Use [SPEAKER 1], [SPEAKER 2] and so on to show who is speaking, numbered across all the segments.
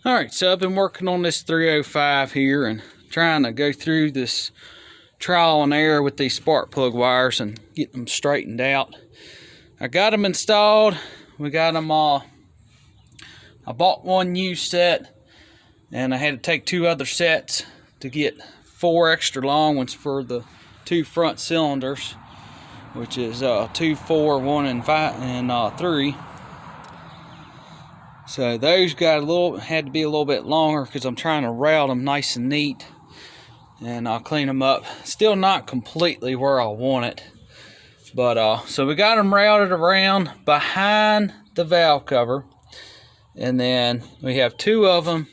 [SPEAKER 1] All right, so I've been working on this 305 here and trying to go through this trial and error with these spark plug wires and get them straightened out. I got them installed. We got them all. I bought one new set and I had to take two other sets to get 4 extra long ones for the 2 front cylinders, which is 2, 4, 1, and 5 and 3. So those had to be a little bit longer because I'm trying to route them nice and neat, and I'll clean them up. Still not completely where I want it, but so we got them routed around behind the valve cover, and then we have 2 of them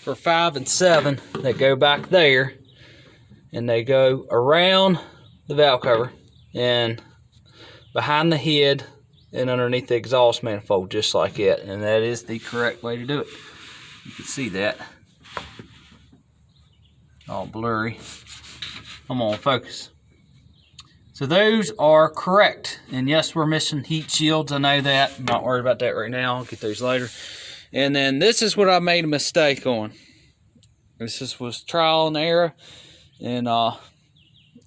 [SPEAKER 1] for 5 and 7 that go back there, and they go around the valve cover and behind the head and underneath the exhaust manifold, just like that. And that is the correct way to do it. You can see that. All blurry. I'm on focus. So those are correct. And yes, we're missing heat shields. I know that. I'm not worried about that right now. I'll get those later. And then this is what I made a mistake on. Was trial and error. And I'm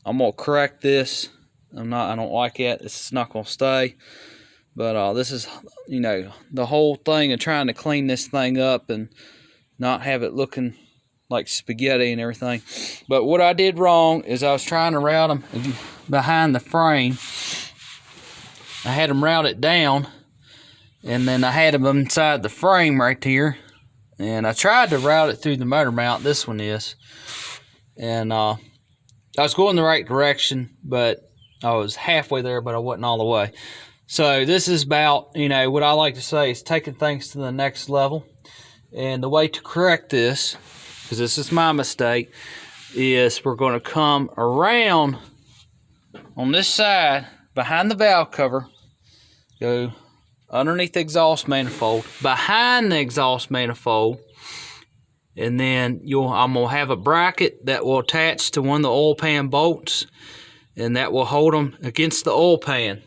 [SPEAKER 1] gonna correct this. I don't like it. This is not gonna stay. But this is, the whole thing of trying to clean this thing up and not have it looking like spaghetti and everything. But what I did wrong is I was trying to route them behind the frame. I had them routed down, and then I had them inside the frame right here. And I tried to route it through the motor mount. This one is. And I was going the right direction, but I was halfway there, but I wasn't all the way. So this is about, what I like to say is taking things to the next level. And the way to correct this, because this is my mistake, is we're going to come around on this side behind the valve cover, go underneath the exhaust manifold, behind the exhaust manifold, and then I'm going to have a bracket that will attach to one of the oil pan bolts, and that will hold them against the oil pan.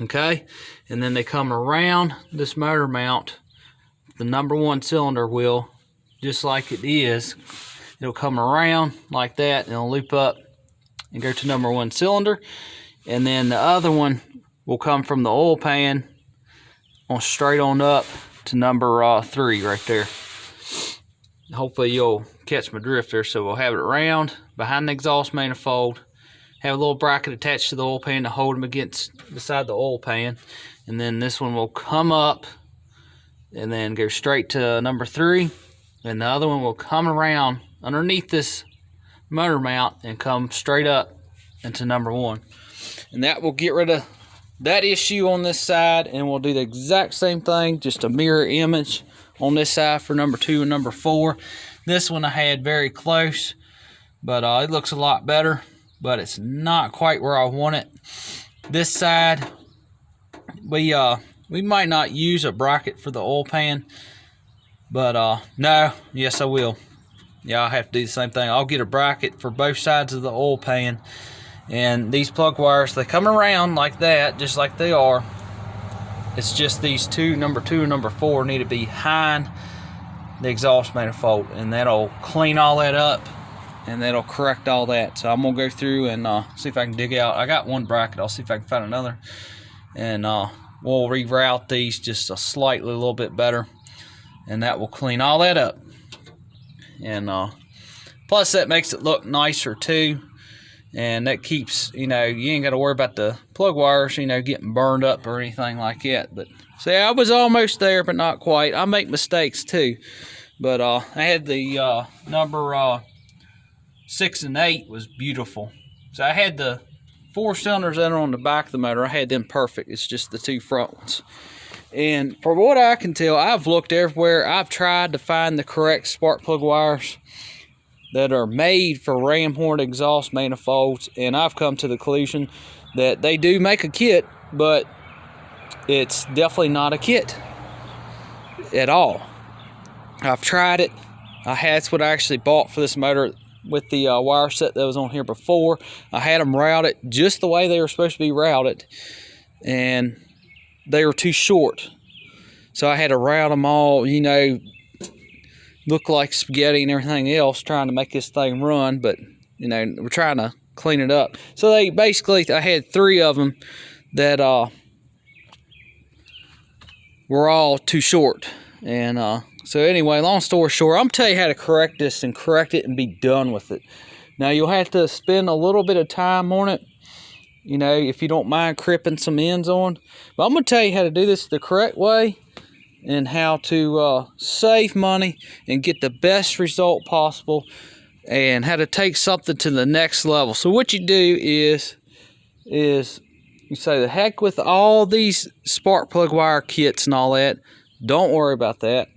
[SPEAKER 1] Okay, and then they come around this motor mount, the number 1 cylinder wheel, just like it is. It'll come around like that, and it'll loop up and go to number 1 cylinder. And then the other one will come from the oil pan on straight on up to number 3 right there. Hopefully you'll catch my drift there. So we'll have it around behind the exhaust manifold, have a little bracket attached to the oil pan to hold them beside the oil pan, and then this one will come up and then go straight to number 3, and the other one will come around underneath this motor mount and come straight up into number 1, and that will get rid of that issue on this side. And we'll do the exact same thing, just a mirror image on this side for number 2 and number 4. This one I had very close, but it looks a lot better, but it's not quite where I want it. This side, we might not use a bracket for the oil pan, but yes I will. Yeah, I'll have to do the same thing. I'll get a bracket for both sides of the oil pan, and these plug wires, they come around like that, just like they are. It's just these two, number 2 and number 4, need to be behind the exhaust manifold, and that'll clean all that up, and that'll correct all that. So I'm gonna go through and see if I can dig out. I got one bracket. I'll see if I can find another, and we'll reroute these just a little bit better, and that will clean all that up. And plus that makes it look nicer too, and that keeps, you ain't got to worry about the plug wires, getting burned up or anything like that. But see, I was almost there, but not quite. I make mistakes too, but I had the number 6 and 8 was beautiful. So I had the 4 cylinders that are on the back of the motor. I had them perfect. It's just the 2 front ones. And from what I can tell, I've looked everywhere. I've tried to find the correct spark plug wires that are made for ram horn exhaust manifolds, and I've come to the conclusion that they do make a kit, but it's definitely not a kit at all. I've tried it. That's what I actually bought for this motor with the wire set that was on here before. I had them routed just the way they were supposed to be routed, and they were too short. So I had to route them all, look like spaghetti and everything else trying to make this thing run, but you know, we're trying to clean it up. So they basically, I had 3 of them that were all too short. And so anyway, long story short, I'm gonna tell you how to correct this and correct it and be done with it. Now you'll have to spend a little bit of time on it, you know, if you don't mind crimping some ends on. But I'm gonna tell you how to do this the correct way and how to save money and get the best result possible, and how to take something to the next level. So what you do is you say, the heck with all these spark plug wire kits and all that. Don't worry about that.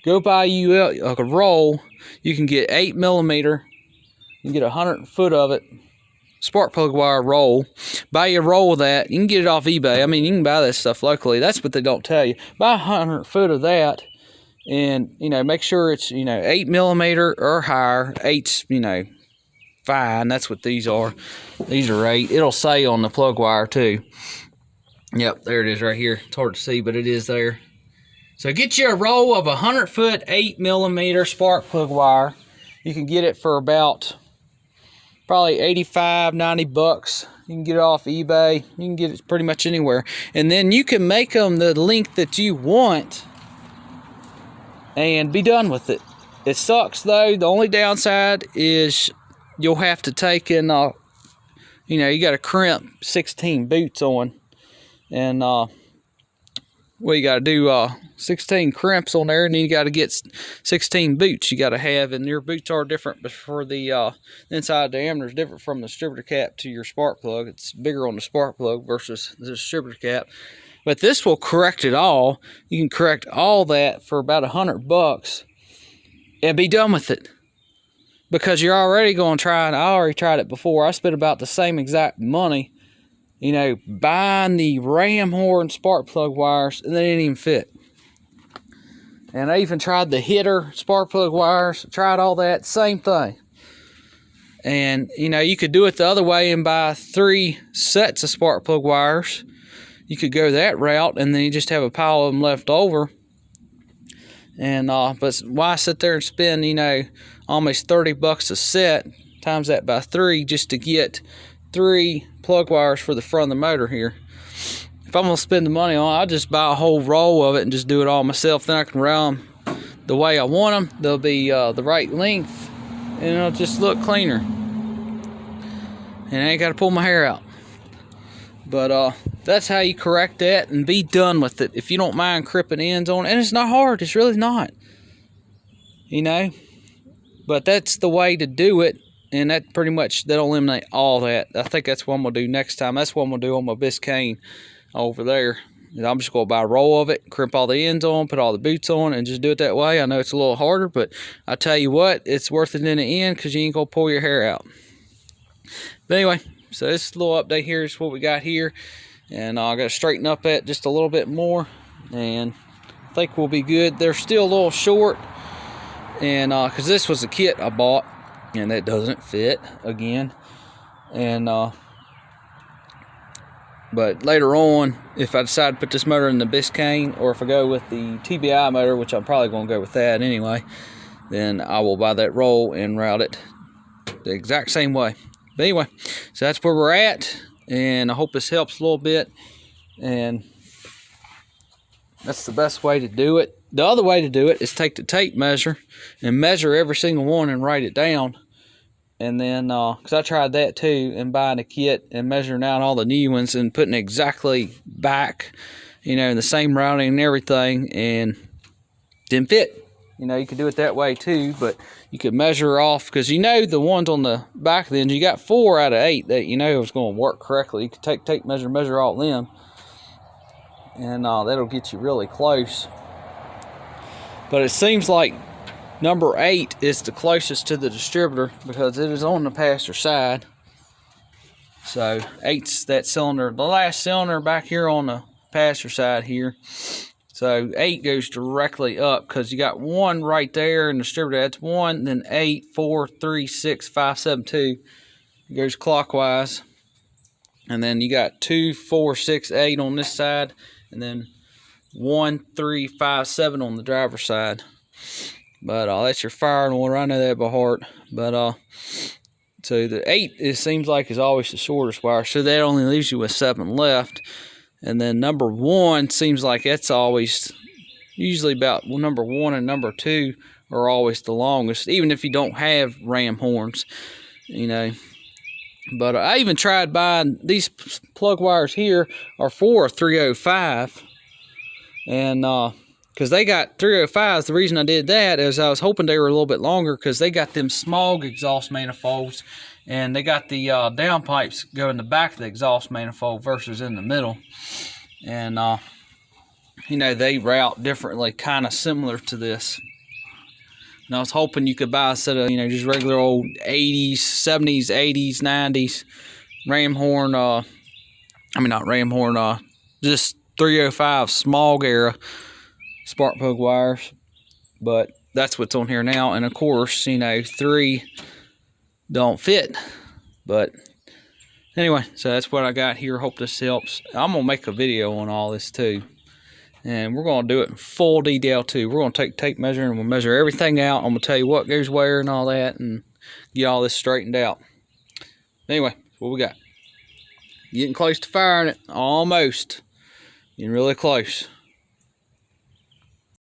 [SPEAKER 1] Go buy you a roll. You can get 8mm. You can get 100 foot of it. Spark plug wire roll. Buy you a roll of that. You can get it off eBay. I mean, you can buy that stuff locally. That's what they don't tell you. Buy 100 foot of that, and you know, make sure it's, you know, 8mm or higher. 8's, you know, fine. That's what these are. These are 8. It'll say on the plug wire too. Yep, there it is right here. It's hard to see, but it is there. So get you a roll of 100 foot 8mm spark plug wire. You can get it for about probably 85, 90 bucks. You can get it off eBay. You can get it pretty much anywhere. And then you can make them the length that you want and be done with it. It sucks though. The only downside is you'll have to take and, you know, you got to crimp 16 boots on. And, well, you got to do 16 crimps on there, and then you got to get 16 boots you got to have, and your boots are different, but for the inside diameter is different from the distributor cap to your spark plug. It's bigger on the spark plug versus the distributor cap. But this will correct it all. You can correct all that for about 100 bucks and be done with it, because you're already going to try, and I already tried it before. I spent about the same exact money, you know, buying the ram horn spark plug wires, and they didn't even fit. And I even tried the hitter spark plug wires, tried all that, same thing. And, you know, you could do it the other way and buy 3 sets of spark plug wires. You could go that route, and then you just have a pile of them left over. And, but why sit there and spend, you know, almost 30 bucks a set, times that by 3, just to get 3 plug wires for the front of the motor here? If I'm going to spend the money on it, I'll just buy a whole roll of it and just do it all myself. Then I can round them the way I want them. They'll be the right length, and it'll just look cleaner. And I ain't got to pull my hair out. But that's how you correct that and be done with it. If you don't mind crimping ends on it. And it's not hard. It's really not. You know? But that's the way to do it. And that pretty much, that'll eliminate all that. I think that's what I'm going to do next time. That's what I'm going to do on my Biscayne over there. I'm just going to buy a roll of it, crimp all the ends on, put all the boots on, and just do it that way. I know it's a little harder, but I tell you what, it's worth it in the end, because you ain't going to pull your hair out. But anyway, so this little update here is what we got here. And I got to straighten up that just a little bit more, and I think we'll be good. They're still a little short, and because this was a kit I bought, and that doesn't fit again. And but later on, if I decide to put this motor in the Biscayne, or if I go with the TBI motor, which I'm probably going to go with that anyway, then I will buy that roll and route it the exact same way. But anyway, so that's where we're at, and I hope this helps a little bit. And that's the best way to do it. The other way to do it is take the tape measure and measure every single one and write it down. And then, because I tried that too, and buying a kit and measuring out all the new ones and putting exactly back, you know, in the same routing and everything, and didn't fit. You know, you could do it that way too, but you could measure off, because you know the ones on the back of the end, you got 4 out of 8 that you know is going to work correctly. You could take tape measure, measure all them, and that'll get you really close. But it seems like number 8 is the closest to the distributor, because it is on the passenger side. So 8's that cylinder, the last cylinder back here on the passenger side here. So 8 goes directly up, because you got 1 right there in the distributor. That's 1, then 8, 4, 3, 6, 5, 7, 2. It goes clockwise. And then you got 2, 4, 6, 8 on this side, and then 1, 3, 5, 7 on the driver's side. But that's your firing order. I know that by heart. But so the 8, it seems like, is always the shortest wire. So that only leaves you with 7 left. And then number 1 seems like that's always usually about, well, number 1 and number 2 are always the longest, even if you don't have ram horns, you know. But I even tried buying these plug wires here are for 305, and because they got 305s. The reason I did that is I was hoping they were a little bit longer, because they got them smog exhaust manifolds, and they got the downpipes go in the back of the exhaust manifold versus in the middle. And you know, they route differently, kind of similar to this. And I was hoping you could buy a set of, you know, just regular old 80s, 70s, 80s, 90s ram horn, I mean not ram horn, just 305 smog era spark plug wires. But that's what's on here now. And of course, you know, 3 don't fit. But anyway, so that's what I got here. Hope this helps. I'm going to make a video on all this too. And we're going to do it in full detail too. We're going to take tape measure and we'll measure everything out. I'm going to tell you what goes where and all that, and get all this straightened out. Anyway, what we got? Getting close to firing it. Almost. Getting really close.